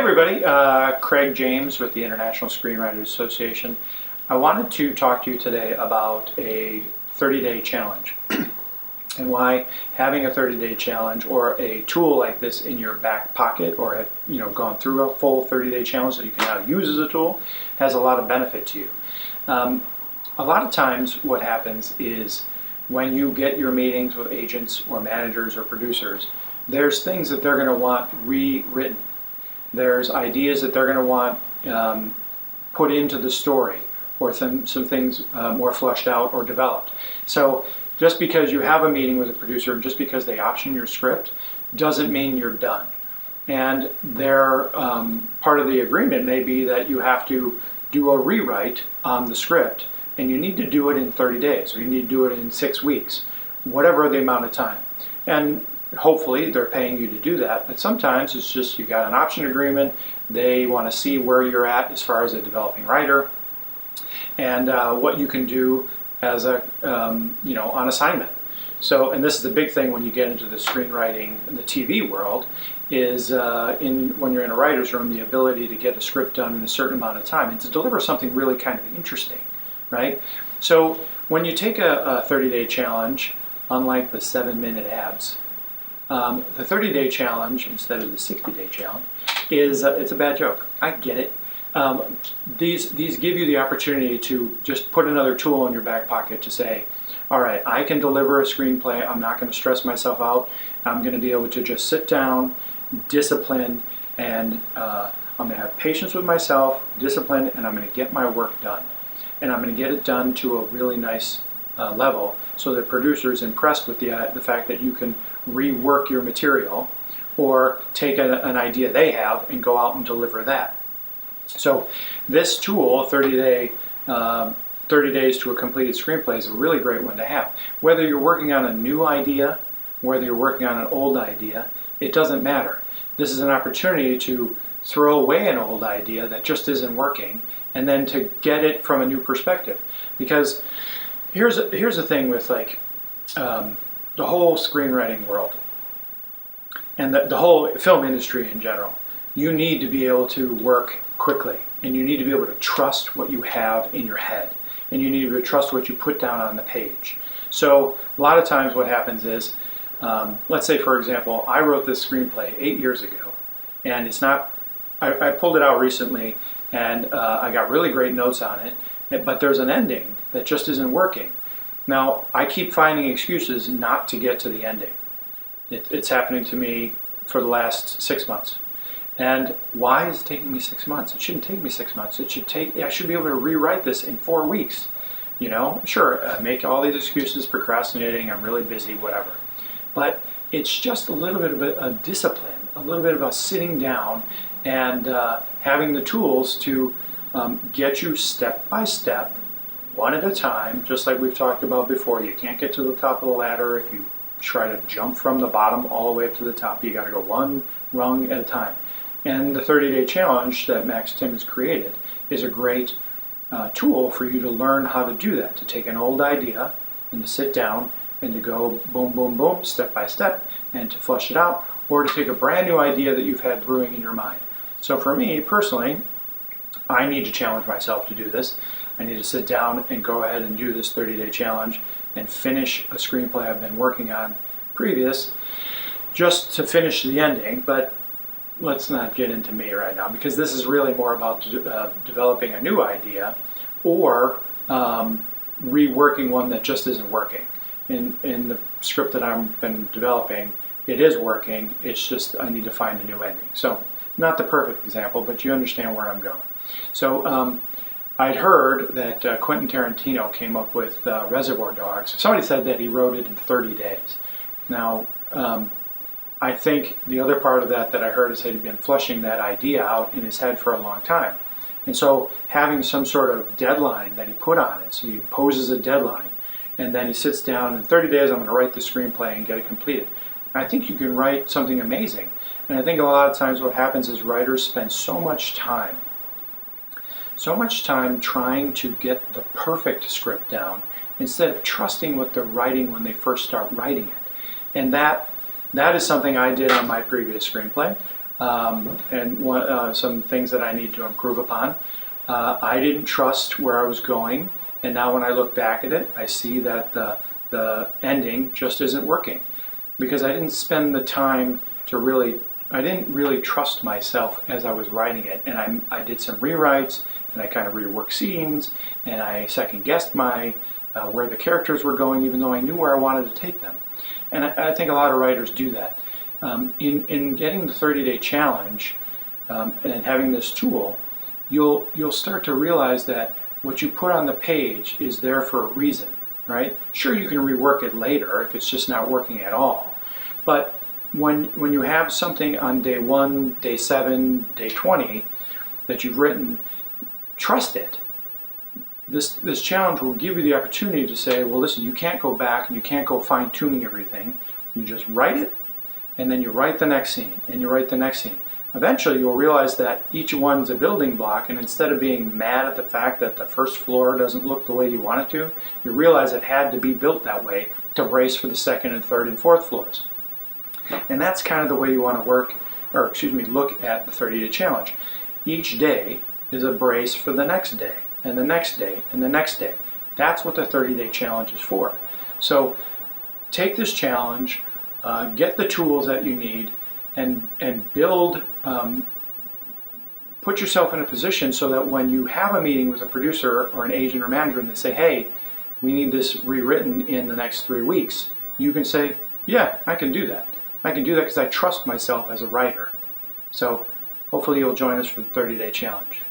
everybody, Craig James with the International Screenwriters Association. I wanted to talk to you today about a 30-day challenge and why having a 30-day challenge or a tool like this in your back pocket, or have gone through a full 30-day challenge that you can now use as a tool, has a lot of benefit to you. A lot of times what happens is when you get your meetings with agents or managers or producers, there's things that they're going to want rewritten. There's ideas that they're going to want put into the story, or some things more fleshed out or developed. So just because you have a meeting with a producer, just because they option your script, doesn't mean you're done. And their part of the agreement may be that you have to do a rewrite on the script, and you need to do it in 30 days, or you need to do it in 6 weeks, whatever the amount of time. And hopefully they're paying you to do that, but sometimes it's just you got an option agreement, they want to see where you're at as far as a developing writer, and what you can do as a on assignment. So, and this is the big thing when you get into the screenwriting in the TV world, is when you're in a writer's room, the ability to get a script done in a certain amount of time and to deliver something really kind of interesting, right? So when you take a 30-day challenge, unlike the 7-minute abs, the 30-day challenge instead of the 60-day challenge is it's a bad joke. I get it. These give you the opportunity to just put another tool in your back pocket to say, all right, I can deliver a screenplay. I'm not going to stress myself out. I'm going to be able to just sit down, discipline, and I'm going to have patience with myself, discipline, and I'm going to get my work done. And I'm going to get it done to a really nice level, so the producer is impressed with the fact that you can rework your material or take an idea they have and go out and deliver that. So this tool, 30 days to a completed screenplay, is a really great one to have. Whether you're working on a new idea, whether you're working on an old idea, it doesn't matter. This is an opportunity to throw away an old idea that just isn't working, and then to get it from a new perspective. Because here's the thing with the whole screenwriting world and the whole film industry in general. You need to be able to work quickly, and you need to be able to trust what you have in your head, and you need to be able to trust what you put down on the page. So a lot of times what happens is, let's say for example, I wrote this screenplay 8 years ago, and it's not, I pulled it out recently, and I got really great notes on it, but there's an ending that just isn't working. Now, I keep finding excuses not to get to the ending. It's happening to me for the last 6 months. And why is it taking me 6 months? It shouldn't take me 6 months. I should be able to rewrite this in 4 weeks. Sure, make all these excuses, procrastinating, I'm really busy, whatever. But it's just a little bit of a discipline, a little bit about sitting down and having the tools to get you step by step, one at a time, just like we've talked about before. You can't get to the top of the ladder if you try to jump from the bottom all the way up to the top. You got to go one rung at a time. And the 30-day challenge that Max Tim has created is a great tool for you to learn how to do that, to take an old idea and to sit down and to go boom, boom, boom, step by step, and to flesh it out, or to take a brand new idea that you've had brewing in your mind. So for me personally, I need to challenge myself to do this. I need to sit down and go ahead and do this 30-day challenge and finish a screenplay I've been working on previous, just to finish the ending. But let's not get into me right now, because this is really more about developing a new idea or reworking one that just isn't working. In the script that I've been developing, it is working, it's just I need to find a new ending. So, not the perfect example, but you understand where I'm going. So, I'd heard that Quentin Tarantino came up with Reservoir Dogs. Somebody said that he wrote it in 30 days. Now, I think the other part of that I heard is that he'd been fleshing that idea out in his head for a long time. And so having some sort of deadline that he put on it, so he imposes a deadline, and then he sits down, in 30 days I'm going to write the screenplay and get it completed. I think you can write something amazing. And I think a lot of times what happens is writers spend so much time trying to get the perfect script down instead of trusting what they're writing when they first start writing it. And that is something I did on my previous screenplay. and some things that I need to improve upon. I didn't trust where I was going, and now when I look back at it, I see that the ending just isn't working because I didn't spend the time to I didn't really trust myself as I was writing it, and I did some rewrites, and I kind of reworked scenes, and I second guessed where the characters were going, even though I knew where I wanted to take them. And I think a lot of writers do that. In getting the 30-day challenge and having this tool, you'll start to realize that what you put on the page is there for a reason, right? Sure, you can rework it later if it's just not working at all, but when you have something on day 1, day 7, day 20 that you've written, trust it. This challenge will give you the opportunity to say, well, listen, you can't go back and you can't go fine-tuning everything. You just write it, and then you write the next scene, and you write the next scene. Eventually, you'll realize that each one's a building block, and instead of being mad at the fact that the first floor doesn't look the way you want it to, you realize it had to be built that way to brace for the second and third and fourth floors. And that's kind of the way you want to look at the 30-day challenge. Each day is a brace for the next day, and the next day, and the next day. That's what the 30-day challenge is for. So take this challenge, get the tools that you need, and build, put yourself in a position so that when you have a meeting with a producer or an agent or manager and they say, hey, we need this rewritten in the next 3 weeks, you can say, yeah, I can do that. I can do that because I trust myself as a writer. So hopefully you'll join us for the 30-day challenge.